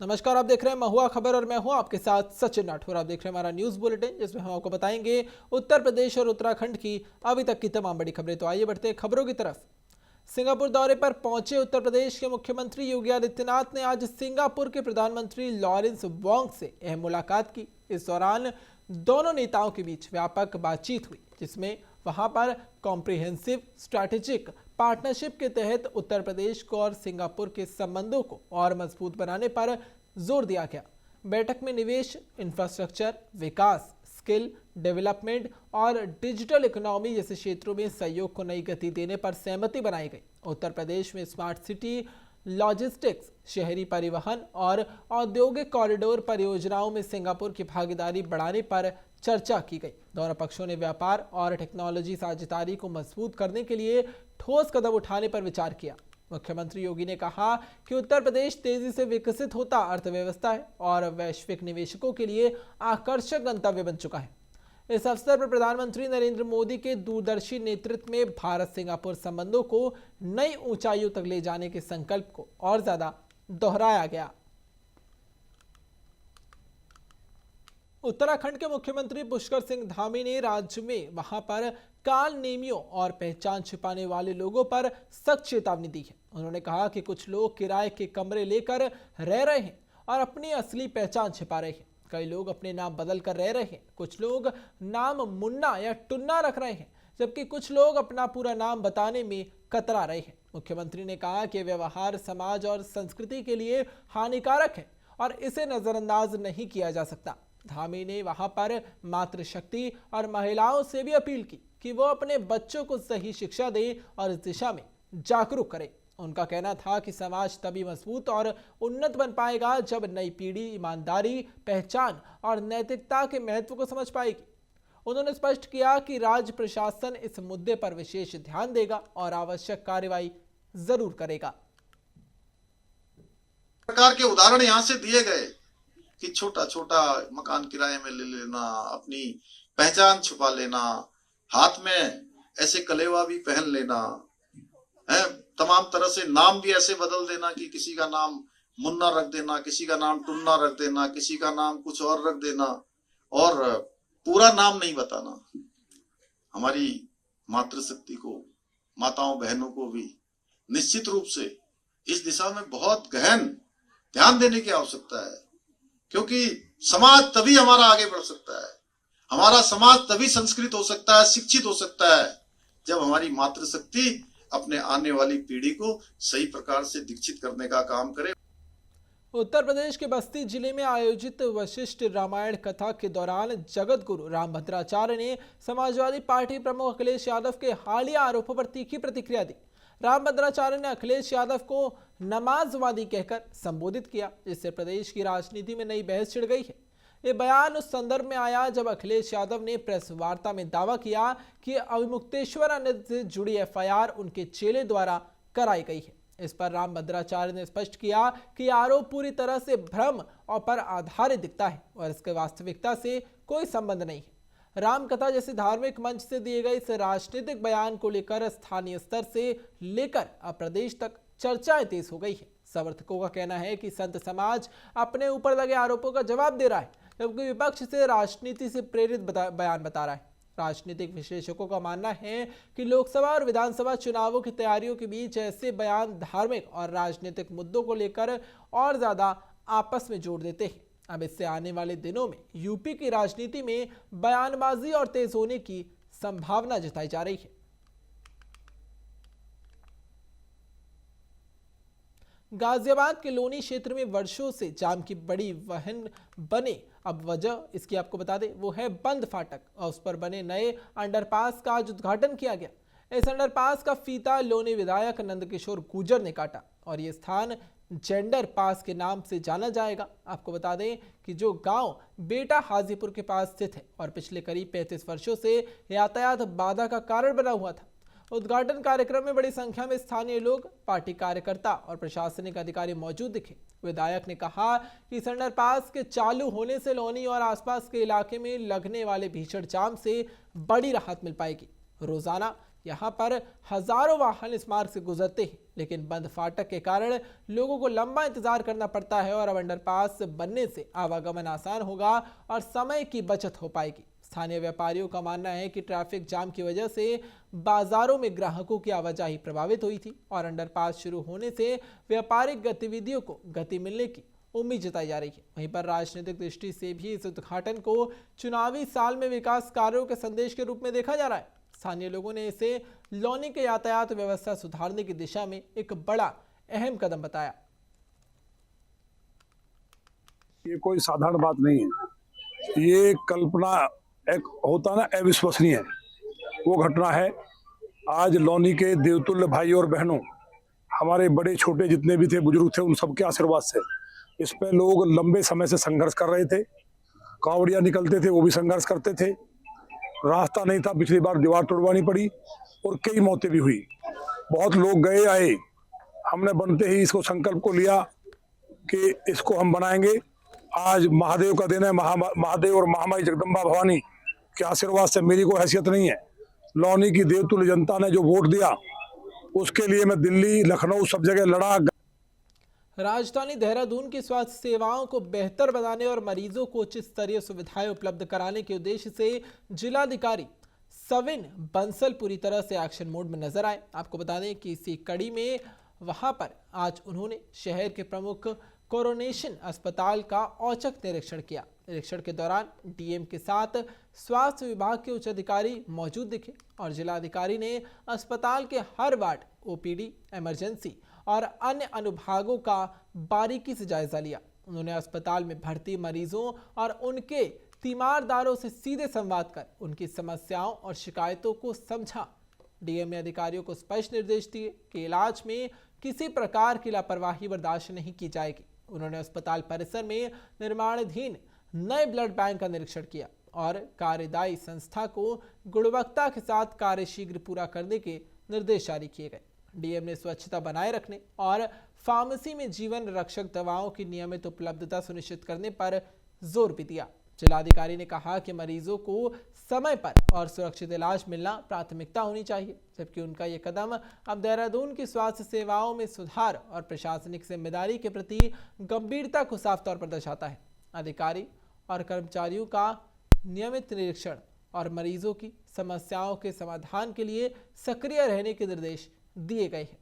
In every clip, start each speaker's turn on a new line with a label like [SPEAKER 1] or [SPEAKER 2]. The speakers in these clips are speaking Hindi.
[SPEAKER 1] नमस्कार, आप देख रहे हैं महुआ खबर और मैं हूं आपके साथ सचिन राठौर। आप देख रहे हैं हमारा न्यूज बुलेटिन, जिसमें हम आपको बताएंगे उत्तर प्रदेश और उत्तराखंड की अभी तक की तमाम बड़ी खबरें। तो आइए बढ़ते हैं खबरों की तरफ। सिंगापुर दौरे पर पहुंचे उत्तर प्रदेश के मुख्यमंत्री योगी आदित्यनाथ ने आज सिंगापुर के प्रधानमंत्री लॉरेंस वोंग से अहम मुलाकात की। इस दौरान दोनों नेताओं के बीच व्यापक बातचीत हुई, जिसमें वहां पर कॉम्प्रिहेंसिव स्ट्रैटेजिक पार्टनरशिप के तहत उत्तर प्रदेश को और सिंगापुर के संबंधों को और मजबूत बनाने पर जोर दिया गया। बैठक में निवेश, इंफ्रास्ट्रक्चर, विकास, स्किल डेवलपमेंट और डिजिटल इकोनॉमी जैसे क्षेत्रों में सहयोग को नई गति देने पर सहमति बनाई गई। उत्तर प्रदेश में स्मार्ट सिटी, लॉजिस्टिक्स, शहरी परिवहन और औद्योगिक कॉरिडोर परियोजनाओं में सिंगापुर की भागीदारी बढ़ाने पर चर्चा की गई। दोनों पक्षों ने व्यापार और टेक्नोलॉजी साझेदारी को मजबूत करने के लिए ठोस कदम उठाने पर विचार किया। मुख्यमंत्री योगी ने कहा कि उत्तर प्रदेश तेजी से विकसित होता अर्थव्यवस्था है और वैश्विक निवेशकों के लिए आकर्षक गंतव्य बन चुका है। इस अवसर पर प्रधानमंत्री नरेंद्र मोदी के दूरदर्शी नेतृत्व में भारत सिंगापुर संबंधों को नई ऊंचाइयों तक ले जाने के संकल्प को और ज्यादा दोहराया गया। उत्तराखंड के मुख्यमंत्री पुष्कर सिंह धामी ने राज्य में वहां पर काल नेमियों और पहचान छिपाने वाले लोगों पर सख्त चेतावनी दी है। उन्होंने कहा कि कुछ लोग किराए के कमरे लेकर रह रहे हैं और अपनी असली पहचान छिपा रहे हैं। कई लोग अपने नाम बदल कर रह रहे हैं। कुछ लोग नाम मुन्ना या टुन्ना रख रहे हैं, जबकि कुछ लोग अपना पूरा नाम बताने में कतरा रहे हैं। मुख्यमंत्री ने कहा कि व्यवहार समाज और संस्कृति के लिए हानिकारक है और इसे नजरअंदाज नहीं किया जा सकता। धामी ने वहां पर मातृशक्ति और महिलाओं से भी अपील की कि वो अपने बच्चों को सही शिक्षा दें और इस दिशा में जागरूक करें। उनका कहना था कि समाज तभी मजबूत और उन्नत बन पाएगा जब नई पीढ़ी ईमानदारी, पहचान और नैतिकता के महत्व को समझ पाएगी। उन्होंने स्पष्ट किया कि राज्य प्रशासन इस मुद्दे पर विशेष ध्यान देगा और आवश्यक कार्रवाई जरूर करेगा।
[SPEAKER 2] प्रकार के उदाहरण यहाँ से दिए गए कि छोटा छोटा मकान किराए में ले लेना, अपनी पहचान छुपा लेना, हाथ में ऐसे कलेवा भी पहन लेना है, तमाम तरह से नाम भी ऐसे बदल देना कि किसी का नाम मुन्ना रख देना, किसी का नाम टुन्ना रख देना, किसी का नाम कुछ और रख देना और पूरा नाम नहीं बताना। हमारी मातृशक्ति को, माताओं बहनों को भी निश्चित रूप से इस दिशा में बहुत गहन ध्यान देने की आवश्यकता है, क्योंकि समाज तभी हमारा आगे बढ़ सकता है, हमारा समाज तभी संस्कृत हो सकता है, शिक्षित हो सकता है, जब हमारी मातृशक्ति अपने आने वाली पीढ़ी को सही प्रकार से दीक्षित करने का काम करे।
[SPEAKER 1] उत्तर प्रदेश के बस्ती जिले में आयोजित वशिष्ठ रामायण कथा के दौरान जगत गुरु रामभद्राचार्य ने समाजवादी पार्टी प्रमुख अखिलेश यादव के हालिया आरोपों पर तीखी प्रतिक्रिया दी। रामभद्राचार्य ने अखिलेश यादव को नमाजवादी कहकर संबोधित किया, जिससे प्रदेश की राजनीति में नई बहस छिड़ गई है। ये बयान उस संदर्भ में आया जब अखिलेश यादव ने प्रेस वार्ता में दावा किया कि अविमुक्तेश्वर नदी से जुड़ी एफआईआर उनके चेले द्वारा कराई गई है। इस पर रामभद्राचार्य ने स्पष्ट किया कि आरोप पूरी तरह से भ्रम और पर आधारित दिखता है और इसके वास्तविकता से कोई संबंध नहीं है। रामकथा जैसे धार्मिक मंच से दिए गए इस राजनीतिक बयान को लेकर स्थानीय स्तर से लेकर अब प्रदेश तक चर्चाएं तेज हो गई है। समर्थकों का कहना है कि संत समाज अपने ऊपर लगे आरोपों का जवाब दे रहा है, जबकि विपक्ष से राजनीति से प्रेरित बयान बता रहा है। राजनीतिक विश्लेषकों का मानना है कि लोकसभा और विधानसभा चुनावों की तैयारियों के बीच ऐसे बयान धार्मिक और राजनीतिक मुद्दों को लेकर और ज्यादा आपस में जोड़ देते हैं। अब इससे आने वाले दिनों में यूपी की राजनीति में बयानबाजी और तेज होने की संभावना जताई जा रही है। गाजियाबाद के लोनी क्षेत्र में वर्षों से जाम की बड़ी वहन बने। अब वजह इसकी आपको बता दें, वो है बंद फाटक और उस पर बने नए अंडरपास का आज उद्घाटन किया गया। इस अंडरपास का फीता लोनी विधायक नंदकिशोर गुर्जर ने काटा और ये स्थान जेंडर पास के नाम से जाना जाएगा। आपको बता दें कि जो गांव बेटा हाजीपुर के पास स्थित है और पिछले करीब 35 वर्षों से यातायात बाधा का कारण बना हुआ था। उद्घाटन कार्यक्रम में बड़ी संख्या में स्थानीय लोग, पार्टी कार्यकर्ता और प्रशासनिक अधिकारी मौजूद दिखे। विधायक ने कहा कि इस अंडरपास के चालू होने से लोनी और आसपास के इलाके में लगने वाले भीषण जाम से बड़ी राहत मिल पाएगी। रोजाना यहाँ पर हजारों वाहन इस मार्ग से गुजरते हैं, लेकिन बंद फाटक के कारण लोगों को लंबा इंतजार करना पड़ता है और अब अंडरपास बनने से आवागमन आसान होगा और समय की बचत हो पाएगी। स्थानीय व्यापारियों का मानना है कि ट्रैफिक जाम की वजह से बाजारों में ग्राहकों की आवाजाही प्रभावित हुई थी और अंडरपास शुरू होने से व्यापारिक गतिविधियों को गति मिलने की उम्मीद जताई जा रही है। वहीं पर राजनीतिक दृष्टि से भी इस उद्घाटन को चुनावी साल में विकास कार्यों के संदेश के रूप में देखा जा रहा है। स्थानीय लोगों ने इसे लौनी के यातायात व्यवस्था सुधारने की दिशा में एक बड़ा अहम कदम बताया।
[SPEAKER 3] ये कोई साधारण बात नहीं है, ये कल्पना एक होता ना अविश्वसनीय है, वो घटना है। आज लौनी के देवतुल्य भाई और बहनों, हमारे बड़े छोटे जितने भी थे, बुजुर्ग थे, उन सबके आशीर्वाद से इस पे लोग लंबे समय से संघर्ष कर रहे थे। कांवड़िया निकलते थे, वो भी संघर्ष करते थे। रास्ता नहीं था, पिछली बार दीवार तोड़वानी पड़ी और कई मौतें भी हुई। बहुत लोग गए आए। हमने बनते ही इसको संकल्प को लिया कि इसको हम बनाएंगे। आज महादेव का दिन है। महादेव और महामाई जगदम्बा भवानी के आशीर्वाद से मेरी कोई हैसियत नहीं है। लौनी की देवतुल्य जनता ने जो वोट दिया, उसके लिए मैं दिल्ली, लखनऊ सब जगह लड़ा।
[SPEAKER 1] राजधानी देहरादून की स्वास्थ्य सेवाओं को बेहतर बनाने और मरीजों को उच्च स्तरीय सुविधाएं उपलब्ध कराने के उद्देश्य से जिलाधिकारी सविन बंसल पूरी तरह से एक्शन मोड में नजर आए। आपको बता दें कि इसी कड़ी में वहां पर आज उन्होंने शहर के प्रमुख कोरोनेशन अस्पताल का औचक निरीक्षण किया। निरीक्षण के दौरान डीएम के साथ स्वास्थ्य विभाग के उच्च अधिकारी मौजूद दिखे और जिलाधिकारी ने अस्पताल के हर वार्ड, ओपीडी, इमरजेंसी और अन्य अनुभागों का बारीकी से जायजा लिया। उन्होंने अस्पताल में भर्ती मरीजों और उनके तीमारदारों से सीधे संवाद कर उनकी समस्याओं और शिकायतों को समझा। डीएम ने अधिकारियों को स्पष्ट निर्देश दिए कि इलाज में किसी प्रकार की लापरवाही बर्दाश्त नहीं की जाएगी। उन्होंने अस्पताल परिसर में निर्माणाधीन नए ब्लड बैंक का निरीक्षण किया और कार्यदायी संस्था को गुणवत्ता के साथ कार्य शीघ्र पूरा करने के निर्देश जारी किए गए। डीएम ने स्वच्छता बनाए रखने और फार्मेसी में जीवन रक्षक दवाओं की नियमित उपलब्धता सुनिश्चित करने पर जोर भी दिया। जिलाधिकारी ने कहा कि मरीजों को समय पर और सुरक्षित इलाज मिलना प्राथमिकता होनी चाहिए, जबकि उनका ये कदम अब देहरादून की स्वास्थ्य सेवाओं में सुधार और प्रशासनिक जिम्मेदारी के प्रति गंभीरता को साफ तौर पर दर्शाता है। अधिकारी और कर्मचारियों का नियमित निरीक्षण और मरीजों की समस्याओं के समाधान के लिए सक्रिय रहने के निर्देश दिए गए हैं।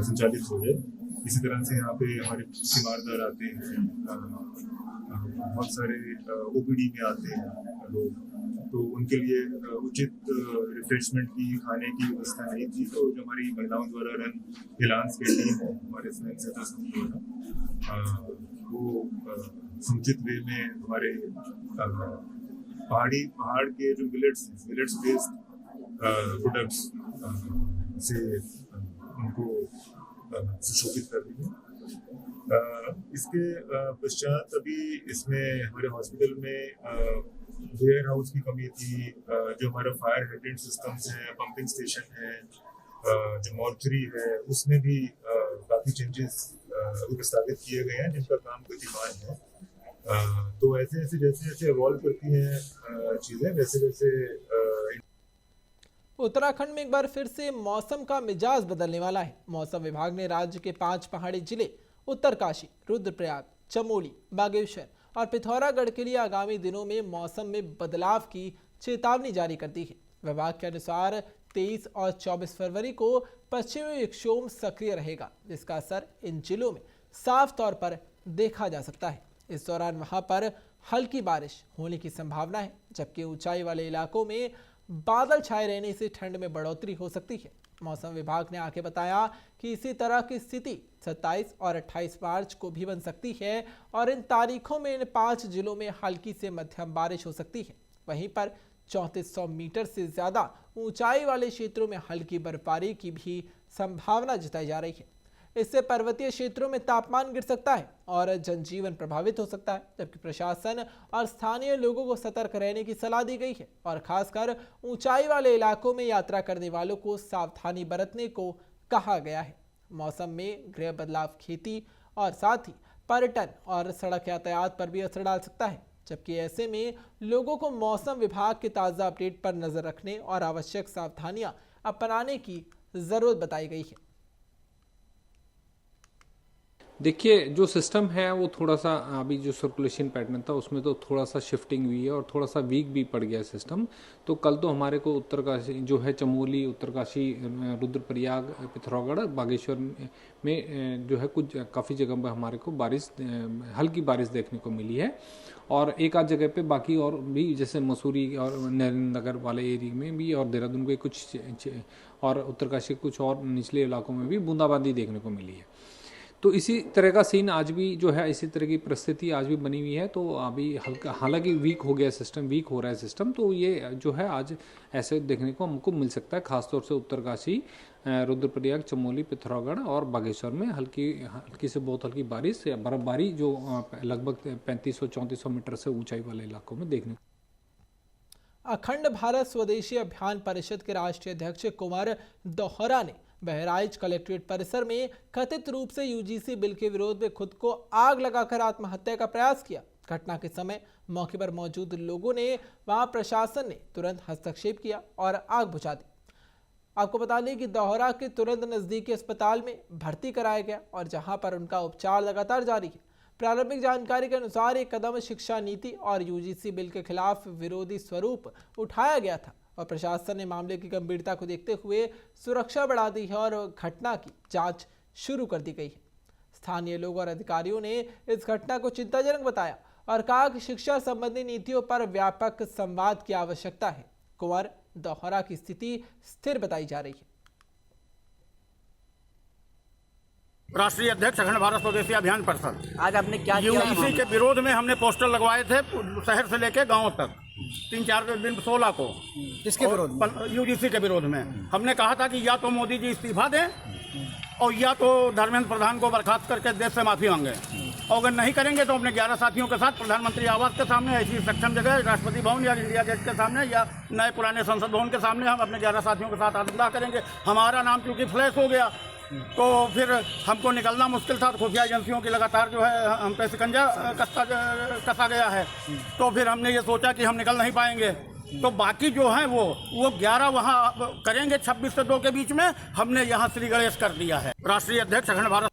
[SPEAKER 4] संचालित हो जाए। इसी तरह से यहाँ पे हमारे तीमारदार आते हैं, बहुत सारे ओपीडी में आते हैं लोग, तो उनके लिए उचित रिफ्रेशमेंट की, खाने की व्यवस्था नहीं थी। तो जो हमारी महिलाओं द्वारा रन इलाज की टीम है, हमारे स्वयं सेवा संघ द्वारा, वो समुचित वे में हमारे पहाड़ के जो मिलेट्स बेस्ड प्रोडक्ट्स से उनको सुशोभित कर रही है। इसके पश्चात अभी इसमें हमारे हॉस्पिटल में वेयर हाउस की कमी थी। जो हमारा फायर हाइड्रेंट सिस्टम्स है, पंपिंग स्टेशन है, जो मॉर्चरी है, उसमें भी काफ़ी चेंजेस प्रस्तावित किए गए हैं, जिनका काम गतिमान है। तो जैसे जैसे इवॉल्व करती हैं चीज़ें, वैसे
[SPEAKER 1] उत्तराखंड में एक बार फिर से मौसम का मिजाज बदलने वाला है। मौसम विभाग ने राज्य के 5 पहाड़ी जिले उत्तरकाशी, रुद्रप्रयाग, चमोली, बागेश्वर और पिथौरागढ़ के लिए आगामी दिनों में मौसम में बदलाव की चेतावनी जारी कर दी है। विभाग के अनुसार 23 और 24 फरवरी को पश्चिमी विक्षोभ सक्रिय रहेगा, जिसका असर इन जिलों में साफ तौर पर देखा जा सकता है। इस दौरान वहां पर हल्की बारिश होने की संभावना है, जबकि ऊंचाई वाले इलाकों में बादल छाए रहने से ठंड में बढ़ोतरी हो सकती है। मौसम विभाग ने आगे बताया कि इसी तरह की स्थिति 27 और 28 मार्च को भी बन सकती है और इन तारीखों में इन 5 जिलों में हल्की से मध्यम बारिश हो सकती है। वहीं पर 3400 मीटर से ज्यादा ऊंचाई वाले क्षेत्रों में हल्की बर्फबारी की भी संभावना जताई जा रही है। इससे पर्वतीय क्षेत्रों में तापमान गिर सकता है और जनजीवन प्रभावित हो सकता है, जबकि प्रशासन और स्थानीय लोगों को सतर्क रहने की सलाह दी गई है और खासकर ऊंचाई वाले इलाकों में यात्रा करने वालों को सावधानी बरतने को कहा गया है। मौसम में गृह बदलाव खेती और साथ ही पर्यटन और सड़क यातायात पर भी असर डाल सकता है, जबकि ऐसे में लोगों को मौसम विभाग के ताज़ा अपडेट पर नजर रखने और आवश्यक सावधानियां अपनाने की जरूरत बताई गई है।
[SPEAKER 5] देखिए, जो सिस्टम है वो थोड़ा सा अभी जो सर्कुलेशन पैटर्न था उसमें तो थोड़ा सा शिफ्टिंग हुई है और थोड़ा सा वीक भी पड़ गया सिस्टम। तो कल तो हमारे को उत्तरकाशी जो है चमोली, उत्तरकाशी, रुद्रप्रयाग, पिथौरागढ़, बागेश्वर में जो है कुछ काफ़ी जगह पर हमारे को बारिश, हल्की बारिश देखने को मिली है। और एक आध जगह पे बाकी और भी जैसे मसूरी और नगर वाले एरिया में भी और देहरादून के कुछ और उत्तरकाशी के कुछ और निचले इलाकों में भी बूंदाबांदी देखने को मिली है। तो इसी तरह का सीन आज भी जो है, इसी तरह की परिस्थिति आज भी बनी हुई है। तो अभी हल्का, हालांकि वीक हो गया सिस्टम, वीक हो रहा है सिस्टम, तो ये जो है आज ऐसे देखने को हमको मिल सकता है। खासतौर से उत्तरकाशी, रुद्रप्रयाग, चमोली, पिथौरागढ़ और बागेश्वर में हल्की से बहुत हल्की बारिश या बर्फबारी जो लगभग 3500-3400 मीटर से ऊंचाई वाले इलाकों में देखने।
[SPEAKER 1] अखंड भारत स्वदेशी अभियान परिषद के राष्ट्रीय अध्यक्ष कुंवर दोहरा ने बहराइच कलेक्ट्रेट परिसर में कथित रूप से यूजीसी बिल के विरोध में खुद को आग लगाकर आत्महत्या का प्रयास किया। घटना के समय मौके पर मौजूद लोगों ने वहां प्रशासन ने तुरंत हस्तक्षेप किया और आग बुझा दी। आपको बता दें कि दोहरा के तुरंत नजदीकी अस्पताल में भर्ती कराया गया और जहां पर उनका उपचार लगातार जारी है। प्रारंभिक जानकारी के अनुसार एक कदम शिक्षा नीति और यूजीसी बिल के खिलाफ विरोधी स्वरूप उठाया गया था और प्रशासन ने मामले की गंभीरता को देखते हुए सुरक्षा बढ़ा दी है और घटना की जांच शुरू कर दी गई है। स्थानीय लोग और अधिकारियों ने इस घटना को चिंताजनक बताया और कहा कि शिक्षा संबंधी नीतियों पर व्यापक संवाद की आवश्यकता है। कुंवर दोहरा की स्थिति स्थिर बताई जा रही है।
[SPEAKER 6] राष्ट्रीय अध्यक्ष अखंड भारत स्वदेशी अभियान परिषद,
[SPEAKER 7] आज आपने क्या किया?
[SPEAKER 6] यूजीसी के विरोध में हमने पोस्टर लगवाए थे शहर से लेके गांव तक 3-4 दिन 16 को।
[SPEAKER 7] किसके विरोध में?
[SPEAKER 6] यूजीसी के विरोध में हमने कहा था कि या तो मोदी जी इस्तीफा दें और या तो धर्मेंद्र प्रधान को बर्खास्त करके देश से माफी मांगे, और अगर नहीं करेंगे तो अपने 11 साथियों के साथ प्रधानमंत्री आवास के सामने, ऐसी सक्षम जगह राष्ट्रपति भवन या इंडिया गेट के सामने या नए पुराने संसद भवन के सामने हम अपने 11 साथियों के साथ आंदोलन करेंगे। हमारा नाम चूंकि फ्लैश हो गया तो फिर हमको निकलना मुश्किल था। खुफिया एजेंसियों की लगातार जो है हम पे शिकंजा कसा गया है, तो फिर हमने ये सोचा कि हम निकल नहीं पाएंगे। तो बाकी जो है वो 11 वहाँ करेंगे 26 से 2 के बीच में, हमने यहाँ श्री गणेश कर दिया है। राष्ट्रीय अध्यक्ष अखंड भारत।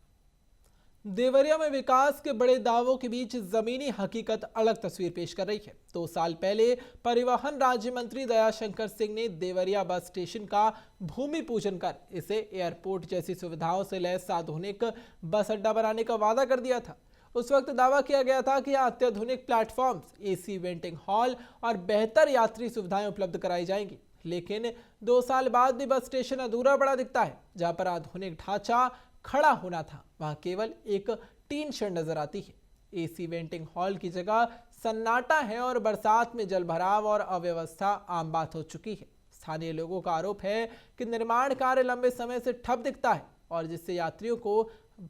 [SPEAKER 1] देवरिया में विकास के बड़े दावों के बीच जमीनी हकीकत अलग तस्वीर पेश कर रही है। 2 साल पहले परिवहन राज्य मंत्री दयाशंकर सिंह ने देवरिया बस स्टेशन का भूमि पूजन कर इसे एयरपोर्ट जैसी सुविधाओं से लैस आधुनिक बस अड्डा बनाने का वादा कर दिया था। उस वक्त दावा किया गया था कि यहाँ अत्याधुनिक प्लेटफॉर्म्स, एसी वेंटिंग हॉल और बेहतर यात्री सुविधाएं उपलब्ध कराई जाएंगी। लेकिन 2 साल बाद भी बस स्टेशन अधूरा पड़ा दिखता है। जहाँ पर आधुनिक ढांचा खड़ा होना था, वहां केवल एक टीन शेड नजर आती है। एसी वेंटिंग हॉल की जगह सन्नाटा है और बरसात में जलभराव और अव्यवस्था आम बात हो चुकी है। स्थानीय लोगों का आरोप है कि निर्माण कार्य लंबे समय से ठप दिखता है और जिससे यात्रियों को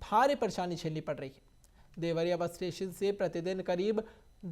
[SPEAKER 1] भारी परेशानी झेलनी पड़ रही है। देवरिया बस स्टेशन से प्रतिदिन करीब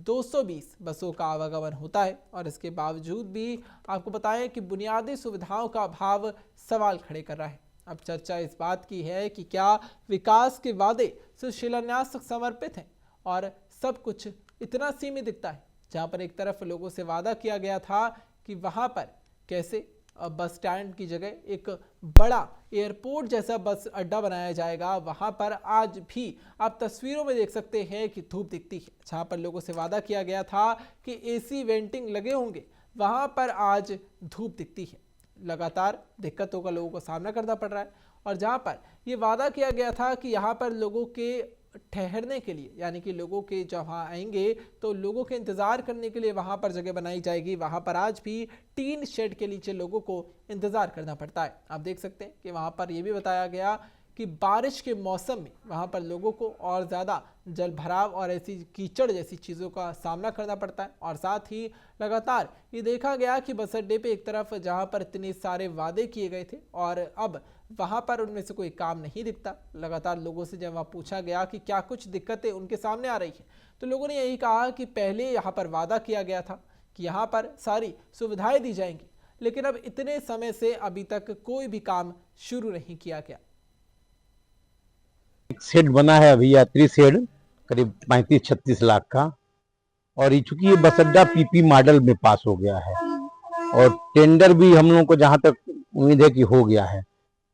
[SPEAKER 1] 220 बसों का आवागमन होता है और इसके बावजूद भी आपको बताएं कि बुनियादी सुविधाओं का अभाव सवाल खड़े कर रहा है। अब चर्चा इस बात की है कि क्या विकास के वादे सिर्फ शिलान्यास तक समर्पित हैं और सब कुछ इतना सीमित दिखता है। जहां पर एक तरफ लोगों से वादा किया गया था कि वहां पर कैसे बस स्टैंड की जगह एक बड़ा एयरपोर्ट जैसा बस अड्डा बनाया जाएगा, वहां पर आज भी आप तस्वीरों में देख सकते हैं कि धूप दिखती है। जहां पर लोगों से वादा किया गया था कि एसी वेंटिंग लगे होंगे, वहां पर आज धूप दिखती है। लगातार दिक्कतों का लोगों को सामना करना पड़ रहा है और जहां पर ये वादा किया गया था कि यहाँ पर लोगों के ठहरने के लिए, यानी कि लोगों के जहाँ आएंगे तो लोगों के इंतज़ार करने के लिए वहाँ पर जगह बनाई जाएगी, वहाँ पर आज भी टीन शेड के नीचे लोगों को इंतज़ार करना पड़ता है। आप देख सकते हैं कि वहाँ पर ये भी बताया गया कि बारिश के मौसम में वहाँ पर लोगों को और ज़्यादा जल भराव और ऐसी कीचड़ जैसी चीज़ों का सामना करना पड़ता है। और साथ ही लगातार ये देखा गया कि बस अड्डे पे एक तरफ जहाँ पर इतने सारे वादे किए गए थे और अब वहाँ पर उनमें से कोई काम नहीं दिखता। लगातार लोगों से जब वहाँ पूछा गया कि क्या कुछ दिक्कतें उनके सामने आ रही हैं, तो लोगों ने यही कहा कि पहले यहाँ पर वादा किया गया था कि यहाँ पर सारी सुविधाएँ दी जाएंगी, लेकिन अब इतने समय से अभी तक कोई भी काम शुरू नहीं किया गया।
[SPEAKER 8] एक शेड बना है अभी, यात्री शेड, करीब 35-36 लाख का। और चूंकि ये बस अड्डा पीपी मॉडल में पास हो गया है और टेंडर भी हम लोगों को जहां तक उम्मीद है कि हो गया है,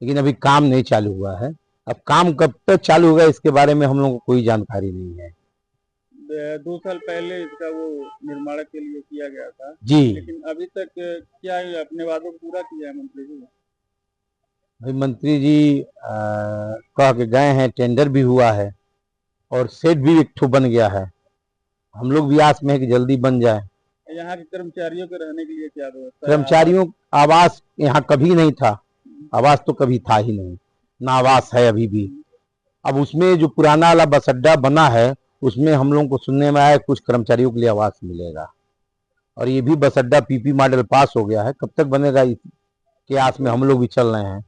[SPEAKER 8] लेकिन अभी काम नहीं चालू हुआ है। अब काम कब तक चालू होगा इसके बारे में हम लोगों को कोई जानकारी नहीं है।
[SPEAKER 9] 2 साल पहले इसका वो निर्माण के लिए किया गया था
[SPEAKER 8] जी
[SPEAKER 9] लेकिन अभी तक क्या अपने वादों को पूरा किया है मंत्री जी?
[SPEAKER 8] भाई मंत्री जी कह के गए हैं, टेंडर भी हुआ है और सेट भी एक ठो बन गया है। हम लोग भी आस में है कि जल्दी बन जाए।
[SPEAKER 9] यहाँ के कर्मचारियों के रहने के लिए क्या व्यवस्था है?
[SPEAKER 8] कर्मचारियों आवास यहाँ कभी नहीं था, आवास तो कभी था ही नहीं, ना आवास है अभी भी। अब उसमें जो पुराना वाला बस अड्डा बना है उसमें हम लोगों को सुनने में आया कुछ कर्मचारियों के लिए आवास मिलेगा और ये भी बस अड्डा पीपी मॉडल पास हो गया है। कब तक बनेगा इसके आस में हम लोग भी चल रहे हैं,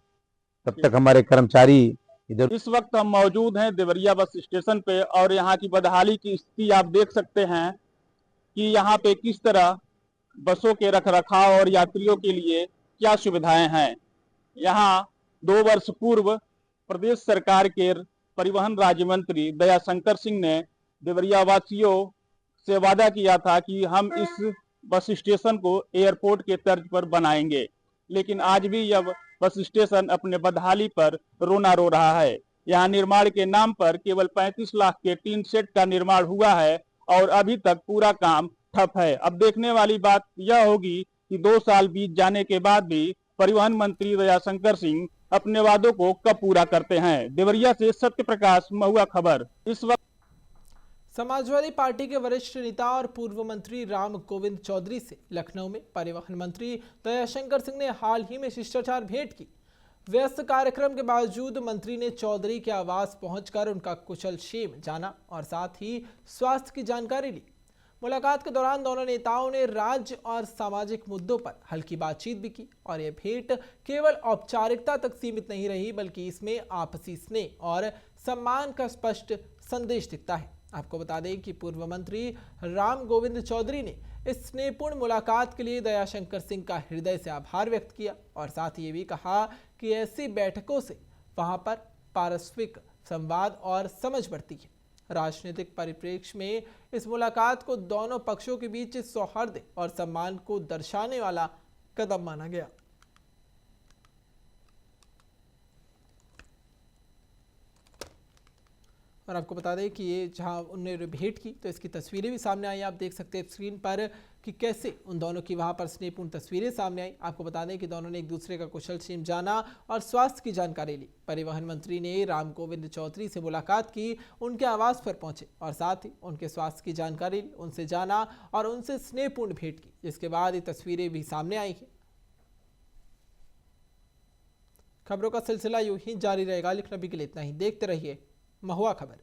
[SPEAKER 8] तब तक हमारे कर्मचारी इधर।
[SPEAKER 9] इस वक्त हम मौजूद हैं देवरिया बस स्टेशन पे और यहाँ की बदहाली की स्थिति आप देख सकते हैं कि यहाँ पे किस तरह बसों के रखरखाव और यात्रियों के लिए क्या सुविधाएं हैं। यहाँ 2 वर्ष पूर्व प्रदेश सरकार के परिवहन राज्य मंत्री दयाशंकर सिंह ने देवरिया वासियों से वादा किया था कि हम इस बस स्टेशन को एयरपोर्ट के तर्ज पर बनाएंगे, लेकिन आज भी यह बस स्टेशन अपने बदहाली पर रोना रो रहा है। यहाँ निर्माण के नाम पर केवल 35 लाख के टीन सेट का निर्माण हुआ है और अभी तक पूरा काम ठप है। अब देखने वाली बात यह होगी कि 2 साल बीत जाने के बाद भी परिवहन मंत्री दयाशंकर सिंह अपने वादों को कब पूरा करते हैं। देवरिया से सत्य प्रकाश, महुआ खबर। इस वक्त
[SPEAKER 1] समाजवादी पार्टी के वरिष्ठ नेता और पूर्व मंत्री राम गोविंद चौधरी से लखनऊ में परिवहन मंत्री दयाशंकर सिंह ने हाल ही में शिष्टाचार भेंट की। व्यस्त कार्यक्रम के बावजूद मंत्री ने चौधरी के आवास पहुंचकर उनका कुशल क्षेम जाना और साथ ही स्वास्थ्य की जानकारी ली। मुलाकात के दौरान दोनों नेताओं ने राज्य और सामाजिक मुद्दों पर हल्की बातचीत भी की और यह भेंट केवल औपचारिकता तक सीमित नहीं रही, बल्कि इसमें आपसी स्नेह और सम्मान का स्पष्ट संदेश दिखता है। आपको बता दें कि पूर्व मंत्री राम गोविंद चौधरी ने इस स्नेहपूर्ण मुलाकात के लिए दयाशंकर सिंह का हृदय से आभार व्यक्त किया और साथ ही ये भी कहा कि ऐसी बैठकों से वहां पर पारस्परिक संवाद और समझ बढ़ती है। राजनीतिक परिप्रेक्ष्य में इस मुलाकात को दोनों पक्षों के बीच सौहार्द और सम्मान को दर्शाने वाला कदम माना गया। और आपको बता दें कि ये जहां उन्होंने भेंट की तो इसकी तस्वीरें भी सामने आई, आप देख सकते हैं स्क्रीन पर कि कैसे उन दोनों की वहां पर स्नेहपूर्ण तस्वीरें सामने आई। आपको बता दें कि दोनों ने एक दूसरे का कुशल क्षेम जाना और स्वास्थ्य की जानकारी ली। परिवहन मंत्री ने राम गोविंद चौधरी से मुलाकात की, उनके आवास पर पहुंचे और साथ ही उनके स्वास्थ्य की जानकारी ली, उनसे जाना और उनसे स्नेहपूर्ण भेंट की, जिसके बाद ये तस्वीरें भी सामने आई हैं। खबरों का सिलसिला यूं ही जारी रहेगा, लेकिन अभी के लिए इतना ही। देखते रहिए महुआ खबर।